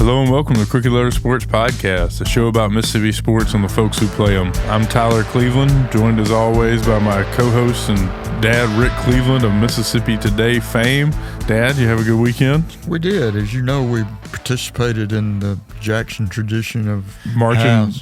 Hello and welcome to the Crooked Letter Sports Podcast, a show about Mississippi sports and the folks who play them. I'm Tyler Cleveland, joined as always by my co-host and dad, Rick Cleveland of Mississippi Today fame. Dad, you have a good weekend? We did. As you know, we participated in the Jackson tradition of marching.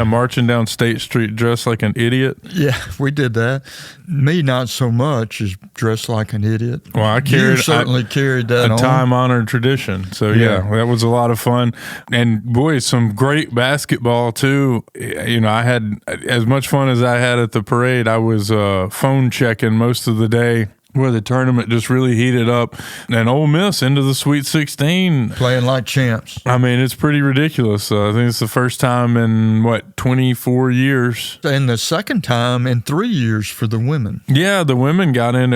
Marching down State Street dressed like an idiot. Yeah, we did that. Me, not so much, is dressed like an idiot. Well, I certainly carried that a on. time-honored tradition. So, yeah, that was a lot of fun. And, boy, some great basketball, too. You know, I had as much fun as I had at the parade. I was phone checking most of the day where the tournament just really heated up. And Ole Miss into the Sweet 16. Playing like champs. I mean, it's pretty ridiculous. I think it's the first time in, 24 years. And the second time in 3 years for the women. Yeah, the women got in.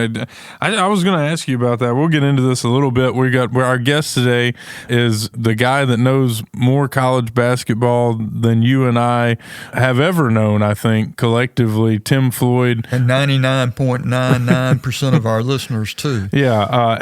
I was going to ask you about that. We'll get into this a little bit. Our guest today is the guy that knows more college basketball than you and I have ever known, I think, collectively, Tim Floyd. And 99.99% of our listeners, too. Yeah,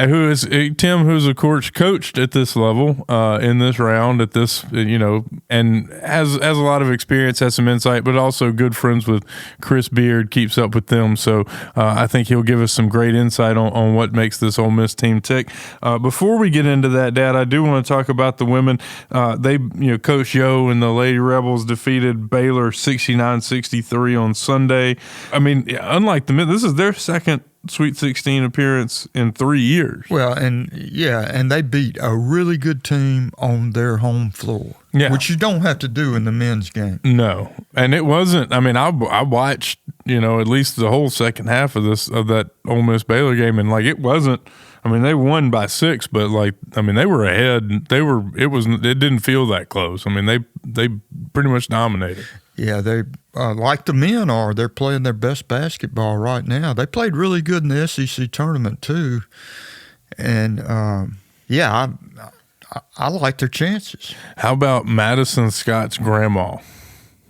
Tim, who's, of course, coached at this level in this round, at this, and has a lot of experience, has some insight, but also good friends with Chris Beard, keeps up with them. So I think he'll give us some great insight on what makes this Ole Miss team tick. Before we get into that, Dad, I do want to talk about the women. Coach Yo and the Lady Rebels defeated Baylor 69-63 on Sunday. I mean, unlike the men, this is their second Sweet 16 appearance in 3 years. Well, and they beat a really good team on their home floor, which you don't have to do in the men's game. No, and it wasn't. I mean, I watched, at least the whole second half of that Ole Miss Baylor game, and it wasn't. I mean, they won by 6, but they were ahead. It didn't feel that close. I mean, they pretty much dominated. Yeah, they like the men are. They're playing their best basketball right now. They played really good in the SEC tournament too, and I like their chances. How about Madison Scott's grandma?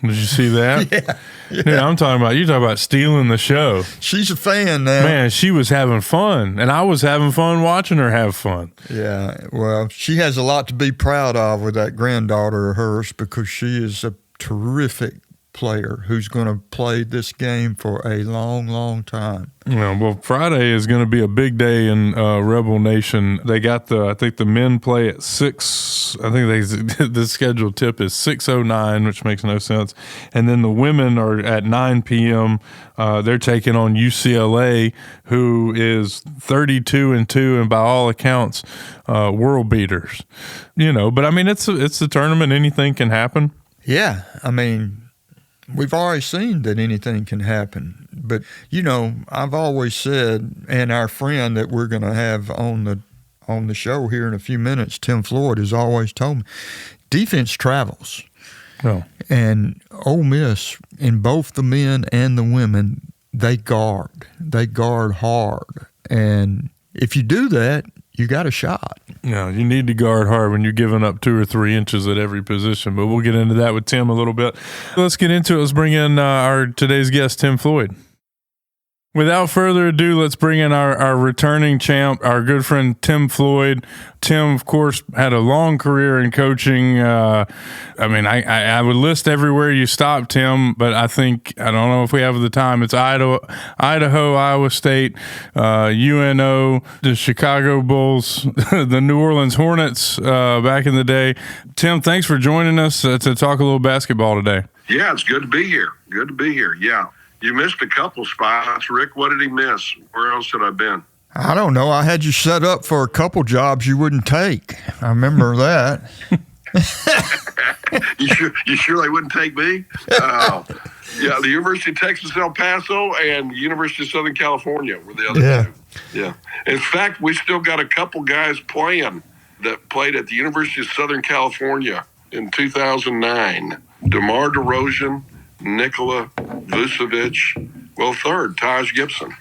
Did you see that? Yeah. I'm talking about, you talk about stealing the show. She's a fan now. Man, she was having fun, and I was having fun watching her have fun. Yeah, well, she has a lot to be proud of with that granddaughter of hers, because she is a terrific player who's going to play this game for a long, long time. Well, Friday is going to be a big day in Rebel Nation. They got I think the men play at 6. I think the scheduled tip is 6:09, which makes no sense. And then the women are at 9 p.m. They're taking on UCLA, who is 32-2 and by all accounts world beaters. But I mean, it's the tournament. Anything can happen. Yeah, I mean, we've already seen that anything can happen. But, I've always said, and our friend that we're going to have on the show here in a few minutes, Tim Floyd, has always told me, defense travels. Oh. And Ole Miss, in both the men and the women, they guard. They guard hard. And if you do that, you got a shot. Yeah, you need to guard hard when you're giving up 2 or 3 inches at every position, but we'll get into that with Tim a little bit. Let's get into it. Let's bring in our today's guest, Tim Floyd. Without further ado, let's bring in our returning champ, our good friend Tim Floyd. Tim, of course, had a long career in coaching. I would list everywhere you stopped, Tim, but I don't know if we have the time. It's Idaho, Iowa State, UNO, the Chicago Bulls, the New Orleans Hornets back in the day. Tim, thanks for joining us to talk a little basketball today. Yeah, it's good to be here. Good to be here, yeah. You missed a couple spots. Rick, what did he miss? Where else had I been? I don't know. I had you set up for a couple jobs you wouldn't take. I remember that. You sure they wouldn't take me? Yeah, the University of Texas, El Paso, and the University of Southern California were the other two. Yeah. In fact, we still got a couple guys playing that played at the University of Southern California in 2009. DeMar DeRozan, Nikola Vucevic, third, Taj Gibson,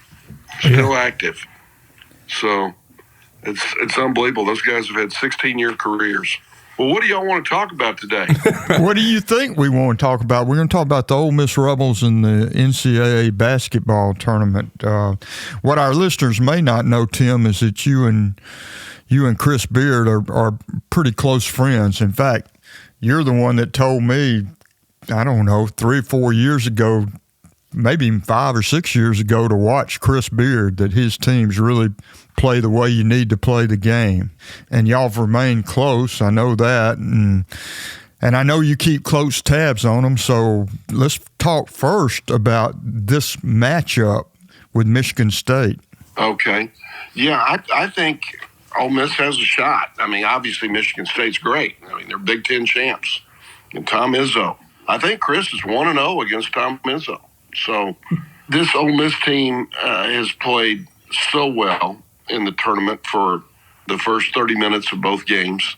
still active. So it's unbelievable. Those guys have had 16-year careers. Well, what do y'all want to talk about today? What do you think we want to talk about? We're going to talk about the Ole Miss Rebels and the NCAA Basketball Tournament. What our listeners may not know, Tim, is that you and you and Chris Beard are pretty close friends. In fact, you're the one that told me, I don't know, 3 or 4 years ago, maybe 5 or 6 years ago, to watch Chris Beard, that his teams really play the way you need to play the game. And y'all have remained close. I know that. And I know you keep close tabs on them. So let's talk first about this matchup with Michigan State. Okay. Yeah, I think Ole Miss has a shot. I mean, obviously Michigan State's great. I mean, they're Big Ten champs. And Tom Izzo. I think Chris is 1-0 against Tom Izzo. So this Ole Miss team has played so well in the tournament for the first 30 minutes of both games.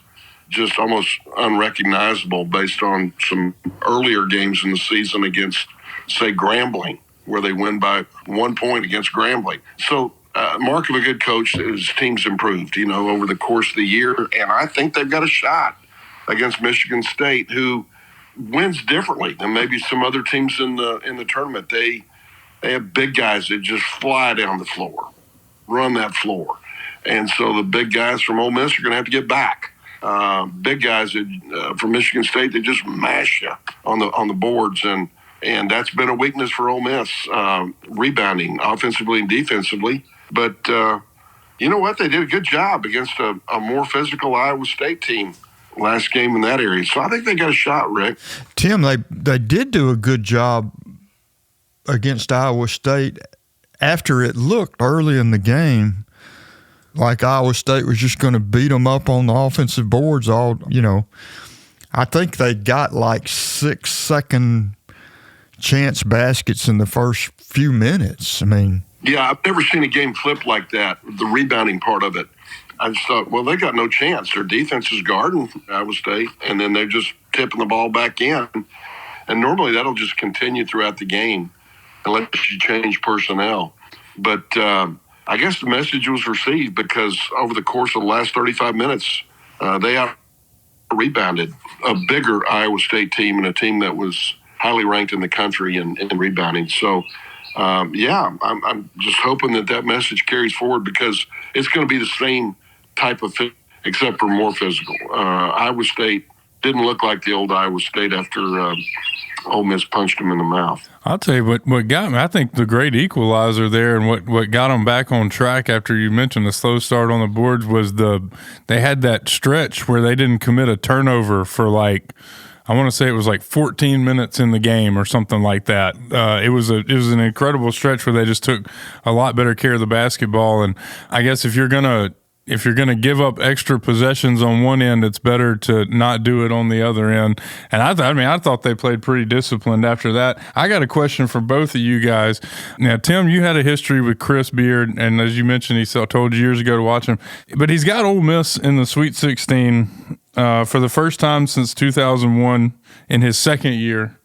Just almost unrecognizable based on some earlier games in the season against, say, Grambling, where they win by 1 point against Grambling. So mark of a good coach is teams improved, over the course of the year. And I think they've got a shot against Michigan State, who wins differently than maybe some other teams in the tournament. They have big guys that just fly down the floor, run that floor. And so the big guys from Ole Miss are going to have to get back. Big guys from Michigan State, they just mash you on the boards. And that's been a weakness for Ole Miss, rebounding offensively and defensively. But you know what? They did a good job against a more physical Iowa State team last game in that area. So I think they got a shot, Rick. Tim, they did do a good job against Iowa State after it looked early in the game like Iowa State was just going to beat them up on the offensive boards. I think they got like 6-second chance baskets in the first few minutes. I mean, yeah, I've never seen a game flip like that, the rebounding part of it. I just thought, well, they got no chance. Their defense is guarding Iowa State, and then they're just tipping the ball back in. And normally that'll just continue throughout the game unless you change personnel. But I guess the message was received because over the course of the last 35 minutes, they out-rebounded a bigger Iowa State team and a team that was highly ranked in the country in rebounding. So, I'm just hoping that message carries forward because it's going to be the same type of fit, except for more physical. Iowa State didn't look like the old Iowa State after Ole Miss punched them in the mouth. I'll tell you what got me. I think the great equalizer there and what got them back on track after you mentioned the slow start on the boards was they had that stretch where they didn't commit a turnover for I want to say it was 14 minutes in the game or something like that. It was an incredible stretch where they just took a lot better care of the basketball. And I guess if you're gonna give up extra possessions on one end, it's better to not do it on the other end. And I thought they played pretty disciplined after that. I got a question for both of you guys. Now, Tim, you had a history with Chris Beard, and as you mentioned, he told you years ago to watch him. But he's got Ole Miss in the Sweet 16 for the first time since 2001 in his second year.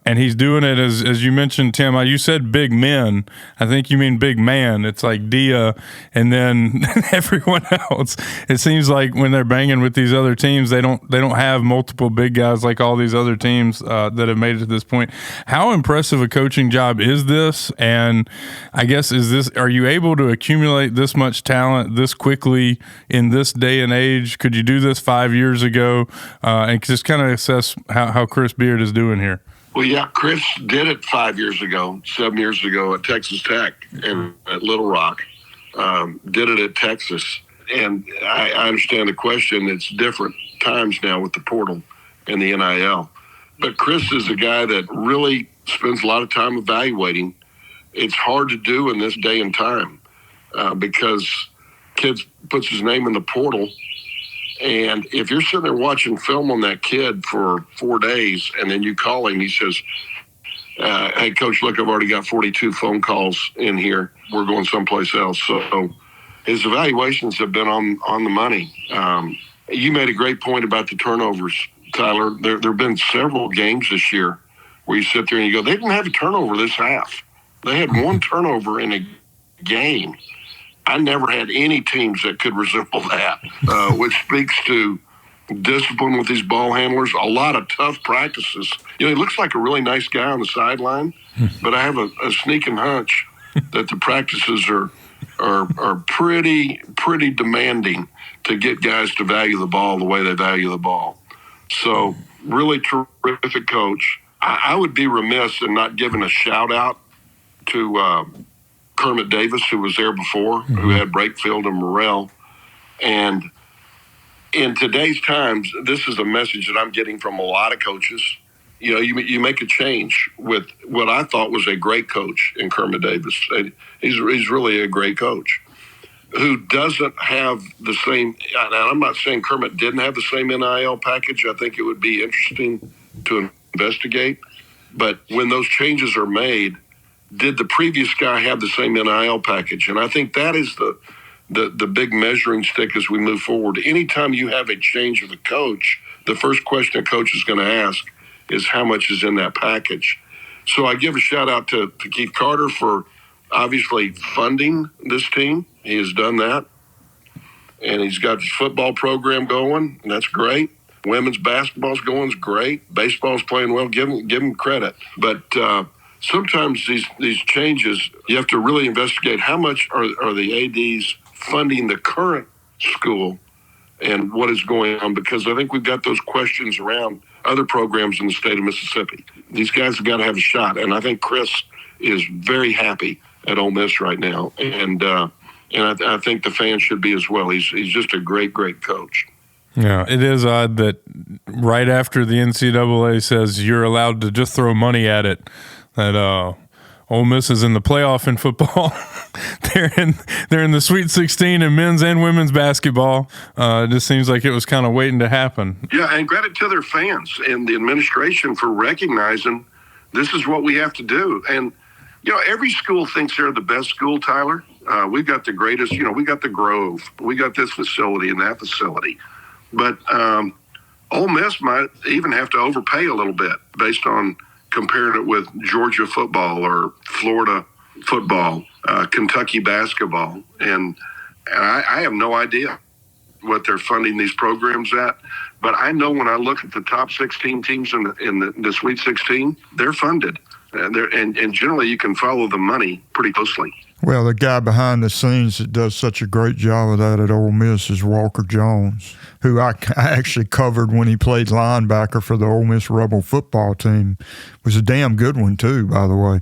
And he's doing it, as you mentioned, Tim, you said big men. I think you mean big man. It's like Dia and then everyone else. It seems like when they're banging with these other teams, they don't have multiple big guys like all these other teams that have made it to this point. How impressive a coaching job is this? And I guess are you able to accumulate this much talent this quickly in this day and age? Could you do this 5 years ago? And just kind of assess how Chris Beard is doing here. Well, yeah, Chris did it 7 years ago at Texas Tech and at Little Rock. Did it at Texas. And I understand the question. It's different times now with the portal and the NIL. But Chris is a guy that really spends a lot of time evaluating. It's hard to do in this day and time because kids puts his name in the portal. And if you're sitting there watching film on that kid for 4 days and then you call him, he says, hey, Coach, look, I've already got 42 phone calls in here. We're going someplace else. So his evaluations have been on the money. You made a great point about the turnovers, Tyler. There have been several games this year where you sit there and you go, they didn't have a turnover this half. They had one turnover in a game. I never had any teams that could resemble that, which speaks to discipline with these ball handlers, a lot of tough practices. He looks like a really nice guy on the sideline, but I have a sneaking hunch that the practices are are pretty demanding to get guys to value the ball the way they value the ball. So really terrific coach. I would be remiss in not giving a shout out to Kermit Davis, who was there before, who had Brakefield and Morrell. And in today's times, this is a message that I'm getting from a lot of coaches. You know, you make a change with what I thought was a great coach in Kermit Davis. He's really a great coach who doesn't have the same, and I'm not saying Kermit didn't have the same NIL package. I think it would be interesting to investigate. But when those changes are made, did the previous guy have the same NIL package? And I think that is the big measuring stick as we move forward. Anytime you have a change of a coach, the first question a coach is going to ask is how much is in that package. So I give a shout out to Keith Carter for obviously funding this team. He has done that. And he's got his football program going, and that's great. Women's basketball's going, is great. Baseball's playing well, give him credit. But sometimes these changes, you have to really investigate how much are the ADs funding the current school and what is going on, because I think we've got those questions around other programs in the state of Mississippi. These guys have got to have a shot, and I think Chris is very happy at Ole Miss right now, and I think the fans should be as well. He's just a great coach. Yeah, it is odd that right after the NCAA says you're allowed to just throw money at it, that Ole Miss is in the playoff in football. They're in the Sweet 16 in men's and women's basketball. It just seems like it was kind of waiting to happen. Yeah, and credit to their fans and the administration for recognizing this is what we have to do. And, you know, every school thinks they're the best school, Tyler. We've got the greatest, you know, we got the Grove. We got this facility and that facility. But Ole Miss might even have to overpay a little bit based on comparing it with Georgia football or Florida football, Kentucky basketball. And I have no idea what they're funding these programs at. But I know when I look at the top 16 teams in the Sweet 16, they're funded. And generally you can follow the money pretty closely. Well, the guy behind the scenes that does such a great job of that at Ole Miss is Walker Jones, who I actually covered when he played linebacker for the Ole Miss Rebel football team. Was a damn good one too, by the way.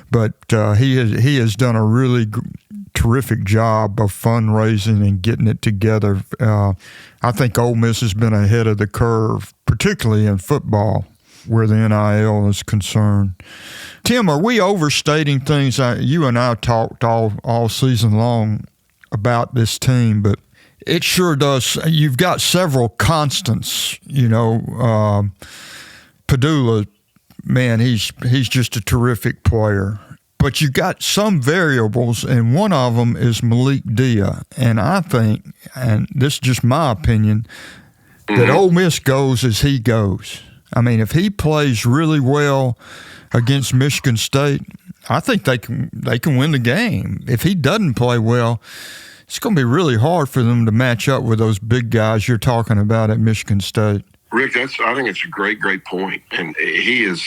But he has done a really terrific job of fundraising and getting it together. I think Ole Miss has been ahead of the curve, particularly in football, where the NIL is concerned. Tim, are we overstating things? You and I talked all season long about this team, but it sure does. You've got several constants, you know. Padula, man, he's just a terrific player. But you got some variables, and one of them is Malik Dia. And I think, and this is just my opinion, that Ole Miss goes as he goes. I mean, if he plays really well against Michigan State, I think they can win the game. If he doesn't play well, it's going to be really hard for them to match up with those big guys you're talking about at Michigan State. Rick, I think it's a great point. And he's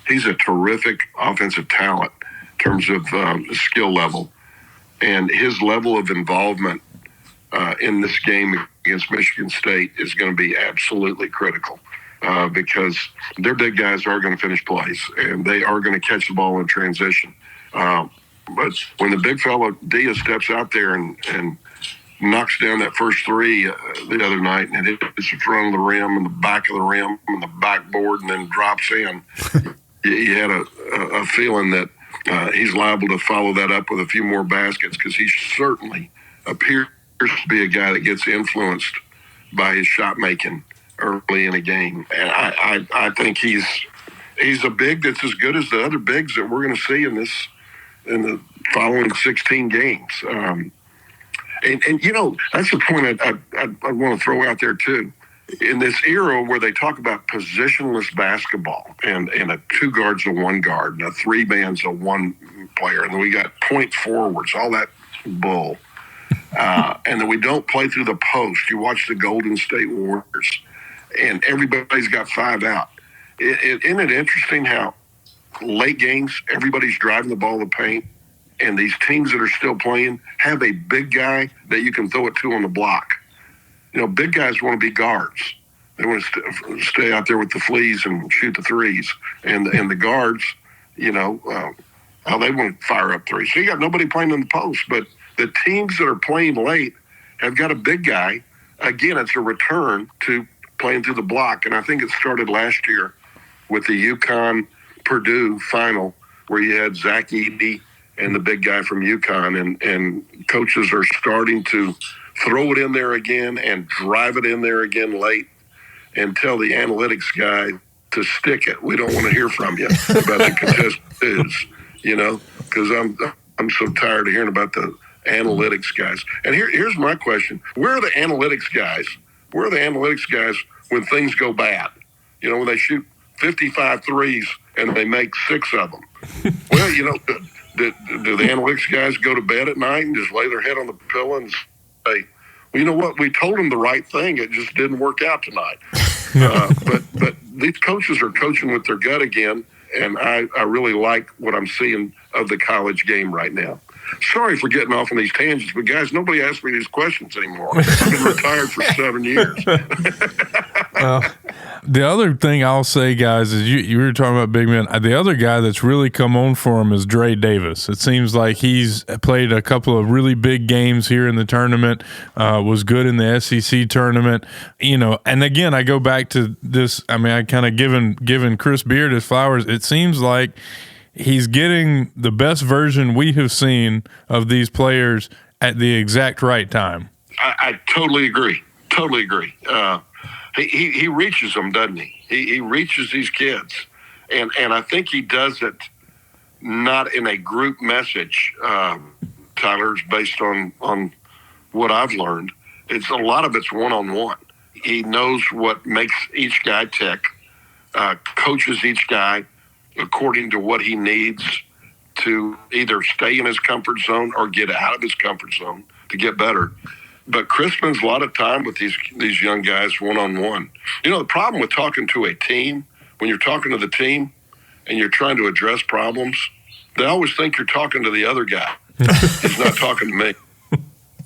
a terrific offensive talent in terms of skill level. And his level of involvement in this game against Michigan State is going to be absolutely critical. Because their big guys are going to finish plays, and they are going to catch the ball in transition. But when the big fella Dia steps out there and knocks down that first three the other night, and it hits the front of the rim and the back of the rim and the backboard and then drops in, you had a feeling that he's liable to follow that up with a few more baskets, because he certainly appears to be a guy that gets influenced by his shot making early in a game. And I think he's a big that's as good as the other bigs that we're going to see in the following 16 games. And you know, that's the point I want to throw out there too. In this era where they talk about positionless basketball and a two guards a one guard and a three man's a one player, and then we got point forwards, all that bull. And then we don't play through the post. You watch the Golden State Warriors, and everybody's got five out. Isn't it interesting how late games, everybody's driving the ball to the paint, and these teams that are still playing have a big guy that you can throw it to on the block. Big guys want to be guards. They want to stay out there with the fleas and shoot the threes. And the guards, they want to fire up threes. So you got nobody playing in the post. But the teams that are playing late have got a big guy. Again, it's a return to playing through the block. And I think it started last year with the UConn-Purdue final where you had Zach Edey and the big guy from UConn. And coaches are starting to throw it in there again and drive it in there again late and tell the analytics guy to stick it. We don't want to hear from you about the contested twos, because I'm so tired of hearing about the analytics guys. And here's my question. Where are the analytics guys? Where are the analytics guys when things go bad? When they shoot 55 threes and they make 6 of them. Well, do the analytics guys go to bed at night and just lay their head on the pillow and say, well, you know what? We told them the right thing. It just didn't work out tonight. But these coaches are coaching with their gut again, and I really like what I'm seeing of the college game right now. Sorry for getting off on these tangents, but guys, nobody asks me these questions anymore. I've been retired for 7 years. Well, the other thing I'll say, guys, is you were talking about big men. The other guy that's really come on for him is Dre Davis. It seems like he's played a couple of really big games here in the tournament, was good in the SEC tournament. And again, I go back to this. I mean, I kind of given Chris Beard his flowers. It seems like he's getting the best version we have seen of these players at the exact right time. I totally agree. Totally agree. He reaches them, doesn't he? He reaches these kids. And I think he does it not in a group message, Tyler, based on what I've learned. A lot of it's one-on-one. He knows what makes each guy tick, coaches each guy according to what he needs to either stay in his comfort zone or get out of his comfort zone to get better. But Chris spends a lot of time with these young guys one-on-one. The problem with talking to a team, when you're talking to the team and you're trying to address problems, they always think you're talking to the other guy. He's not talking to me,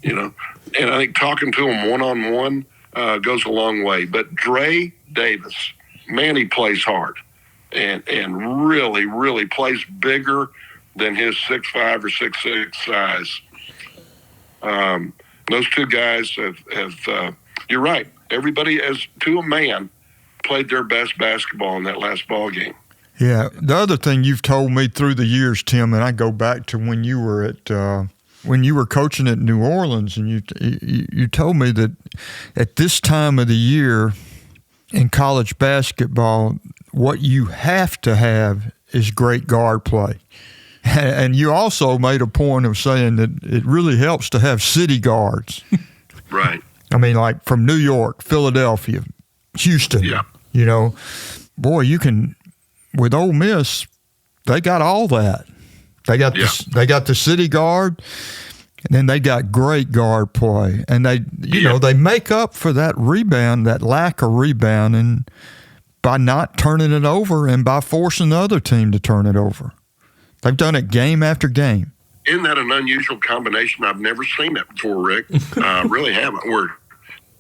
And I think talking to him one-on-one goes a long way. But Dre Davis, man, he plays hard and really, really plays bigger than his 6'5" or 6'6" size. Those two guys have you're right. Everybody, as to a man, played their best basketball in that last ball game. Yeah. The other thing you've told me through the years, Tim, and I go back to when you were coaching at New Orleans, and you told me that at this time of the year in college basketball, what you have to have is great guard play. And you also made a point of saying that it really helps to have city guards. Right. I mean, like from New York, Philadelphia, Houston. Yeah. Boy, you can, with Ole Miss, they got all that. They got the city guard, and then they got great guard play. And they make up for that rebound, that lack of rebounding, by not turning it over and by forcing the other team to turn it over. They've done it game after game. Isn't that an unusual combination? I've never seen that before, Rick. Really haven't. Where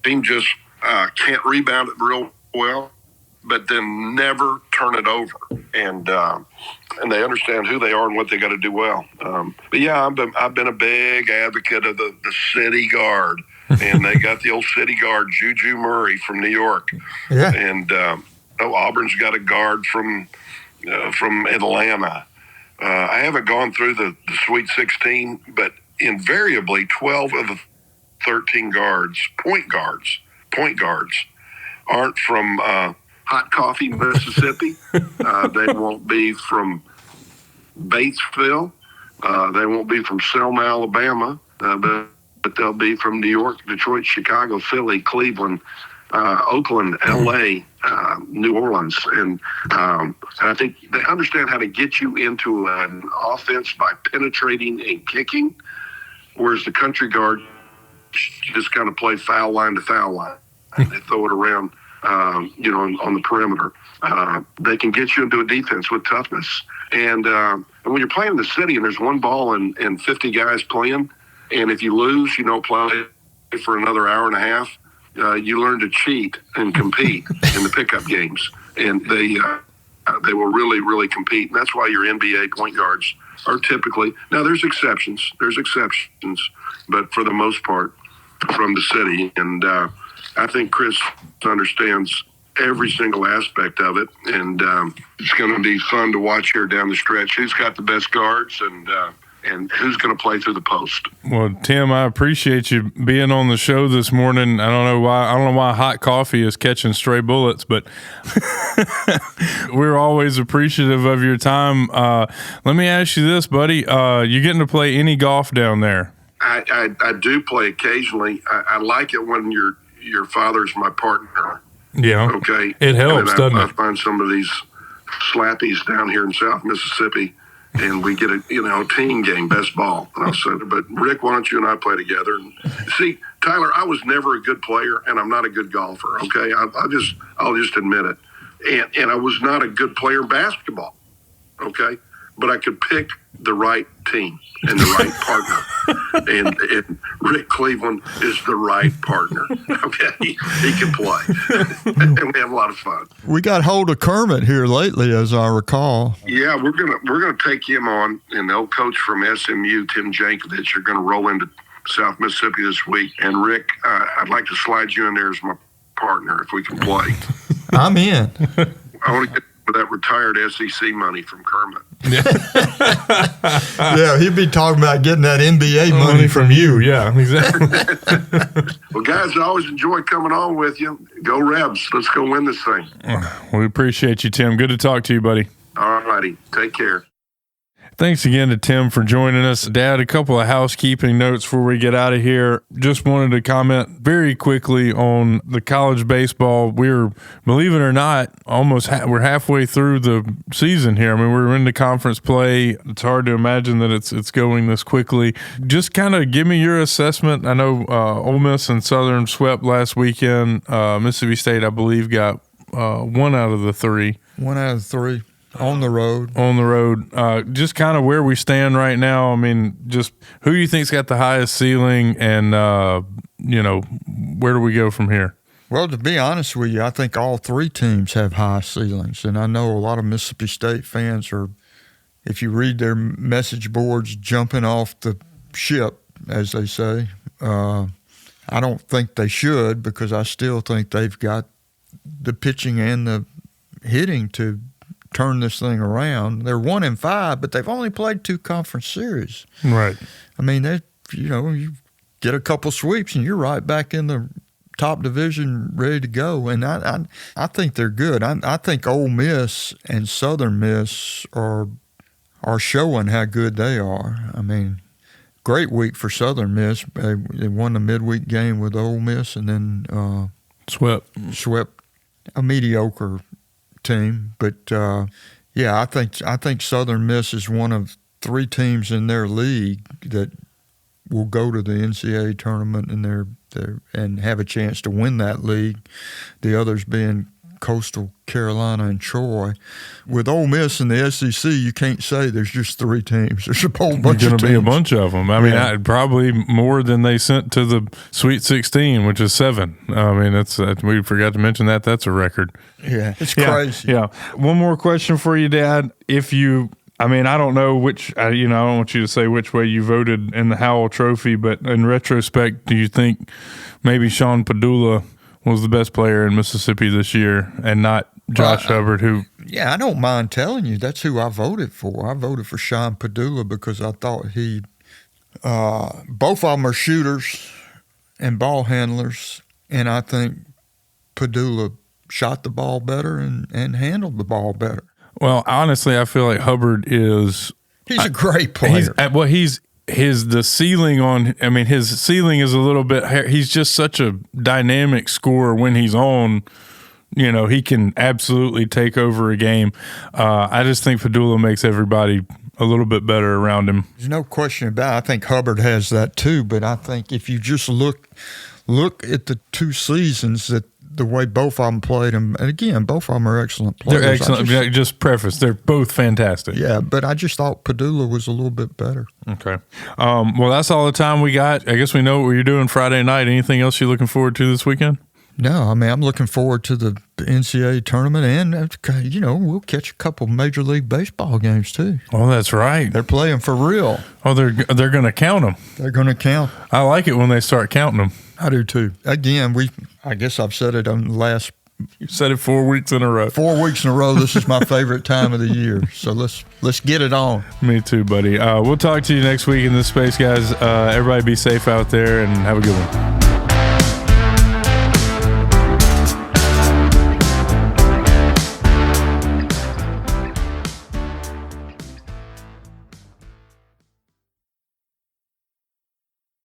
team just can't rebound it real well, but then never turn it over. And they understand who they are and what they got to do well. But yeah, I've been a big advocate of the city guard, and they got the old city guard Juju Murray from New York. Yeah. And Auburn's got a guard from Atlanta. I haven't gone through the Sweet 16, but invariably 12 of the 13 point guards, aren't from Hot Coffee, Mississippi. They won't be from Batesville. They won't be from Selma, Alabama, but they'll be from New York, Detroit, Chicago, Philly, Cleveland, Oakland, L.A., New Orleans. And I think they understand how to get you into an offense by penetrating and kicking, whereas the country guard just kind of play foul line to foul line. And they throw it around on the perimeter. They can get you into a defense with toughness. And when you're playing in the city and there's one ball and 50 guys playing, and if you lose, you don't play for another hour and a half, you learn to cheat and compete in the pickup games. And they will really, really compete. And that's why your NBA point guards are typically – now, there's exceptions. But for the most part, from the city. And I think Chris understands every single aspect of it. And it's going to be fun to watch here down the stretch. Who's got the best guards and who's going to play through the post. Well, Tim, I appreciate you being on the show this morning. I don't know why hot coffee is catching stray bullets, but we're always appreciative of your time. Let me ask you this, buddy. You getting to play any golf down there? I do play occasionally. I like it when your father's my partner. Yeah. Okay. It helps, doesn't it? I find some of these slappies down here in South Mississippi, and we get a team game, best ball. And I'll say, but Rick, why don't you and I play together? And see, Tyler, I was never a good player, and I'm not a good golfer. Okay, I'll just admit it. And I was not a good player in basketball. Okay, but I could pick the right team and the right partner. And Rick Cleveland is the right partner. Okay, he can play, and we have a lot of fun. We got hold of Kermit here lately, as I recall. Yeah, we're gonna take him on, and the old coach from SMU, Tim Jankovich, are going to roll into South Mississippi this week. And Rick, I'd like to slide you in there as my partner if we can play. I'm in. I want to get that retired SEC money from Kermit. Yeah, he'd be talking about getting that NBA money from you. Yeah, exactly. Well, guys, I always enjoy coming on with you. Go Rebs. Let's go win this thing. We appreciate you, Tim. Good to talk to you, buddy. All righty. Take care. Thanks again to Tim for joining us. Dad, a couple of housekeeping notes before we get out of here. Just wanted to comment very quickly on the college baseball. We're, believe it or not, we're halfway through the season here. I mean, we're into conference play. It's hard to imagine that it's going this quickly. Just kind of give me your assessment. I know Ole Miss and Southern swept last weekend. Mississippi State, I believe, got 1 out of the 3. 1 out of 3. On the road. Just kind of where we stand right now. I mean, just who do you think's got the highest ceiling, and where do we go from here? Well, to be honest with you, I think all 3 teams have high ceilings, and I know a lot of Mississippi State fans are, if you read their message boards, jumping off the ship, as they say. I don't think they should, because I still think they've got the pitching and the hitting to turn this thing around. They're 1-5, but they've only played 2 conference series. Right. I mean, you get a couple sweeps and you're right back in the top division, ready to go. And I think they're good. I think Ole Miss and Southern Miss are showing how good they are. I mean, great week for Southern Miss. They won the midweek game with Ole Miss, and then swept a mediocre team. But I think Southern Miss is one of 3 teams in their league that will go to the NCAA tournament, and have a chance to win that league. The others being Coastal Carolina and Troy. With Ole Miss and the SEC, you can't say there's just 3 teams. There's a whole bunch of teams. There's going to be a bunch of them. I mean, probably more than they sent to the Sweet 16, which is 7. I mean, we forgot to mention that. That's a record. Yeah, it's crazy. Yeah. One more question for you, Dad. I don't know which, I don't want you to say which way you voted in the Howell Trophy, but in retrospect, do you think maybe Sean Padula was the best player in Mississippi this year, and not Josh Hubbard, who... Yeah, I don't mind telling you that's who I voted for. I voted for Sean Padula because I thought both of them are shooters and ball handlers, and I think Padula shot the ball better and handled the ball better. Well, honestly, I feel like Hubbard is... He's a great player. His ceiling is a little bit, he's just such a dynamic scorer when he's on, he can absolutely take over a game. I just think Padula makes everybody a little bit better around him. There's no question about it. I think Hubbard has that too, but I think if you just look at the 2 seasons that the way both of them played, and again, both of them are excellent players. They're excellent. Just preface, they're both fantastic. Yeah, but I just thought Padula was a little bit better. Okay. Well, that's all the time we got. I guess we know what you're doing Friday night. Anything else you're looking forward to this weekend? No, I mean, I'm looking forward to the NCAA tournament, and, we'll catch a couple Major League Baseball games, too. Oh, that's right. They're playing for real. Oh, they're going to count them. They're going to count. I like it when they start counting them. I do, too. Again, I guess I've said it on the last. You said it 4 weeks in a row. 4 weeks in a row. This is my favorite time of the year. So let's get it on. Me too, buddy. We'll talk to you next week in this space, guys. Everybody be safe out there and have a good one.